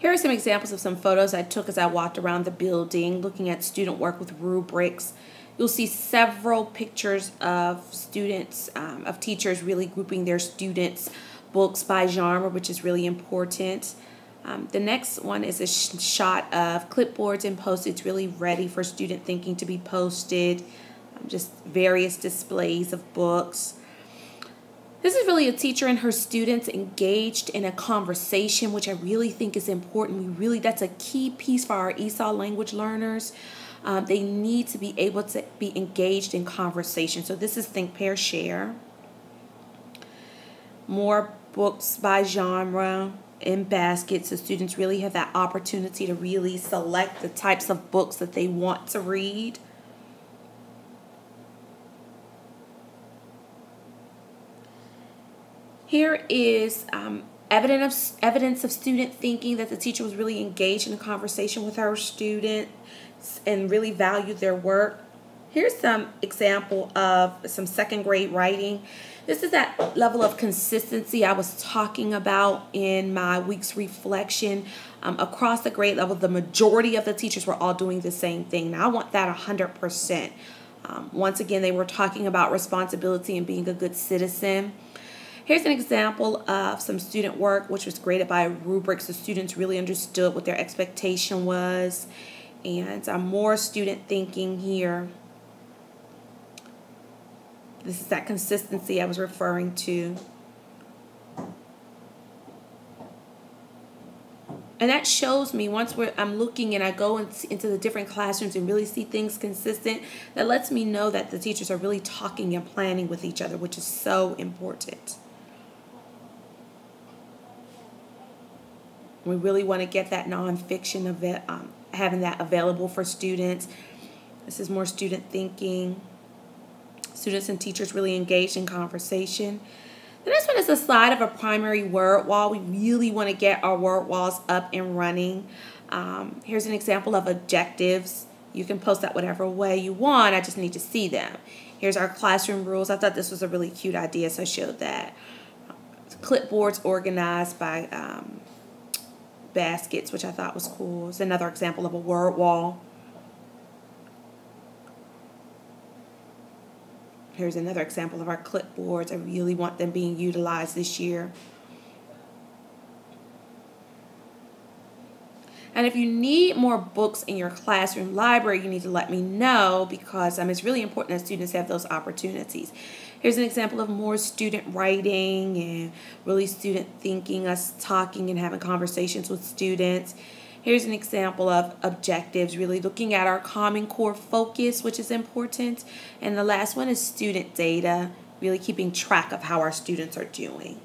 Here are some examples of some photos I took as I walked around the building looking at student work with rubrics. You'll see several pictures of students, of teachers really grouping their students' books by genre, which is really important. The next one is a shot of clipboards and post-its really ready for student thinking to be posted, just various displays of books. This is really a teacher and her students engaged in a conversation, which I really think is important. That's a key piece for our ESOL language learners. They need to be able to be engaged in conversation. So this is Think, Pair, Share. More books by genre in baskets, so students really have that opportunity to really select the types of books that they want to read. Here is evidence of student thinking, that the teacher was really engaged in a conversation with her students and really valued their work. Here's some example of some second grade writing. This is that level of consistency I was talking about in my week's reflection. Across the grade level, the majority of the teachers were all doing the same thing. Now, I want that 100%. Once again, they were talking about responsibility and being a good citizen. Here's an example of some student work which was graded by rubrics. The students really understood what their expectation was, and more student thinking here. This is that consistency I was referring to. And that shows me, once I'm looking and I go into the different classrooms and really see things consistent, that lets me know that the teachers are really talking and planning with each other, which is so important. We really want to get that nonfiction of it, having that available for students. This is more student thinking. Students and teachers really engaged in conversation. The next one is a slide of a primary word wall. We really want to get our word walls up and running. Here's an example of objectives. You can post that whatever way you want. I just need to see them. Here's our classroom rules. I thought this was a really cute idea, so I showed that. Clipboards organized by baskets, which I thought was cool. It's another example of a word wall. Here's another example of our clipboards. I really want them being utilized this year. And if you need more books in your classroom library, you need to let me know, because it's really important that students have those opportunities. Here's an example of more student writing and really student thinking, us talking and having conversations with students. Here's an example of objectives, really looking at our Common Core focus, which is important. And the last one is student data, really keeping track of how our students are doing.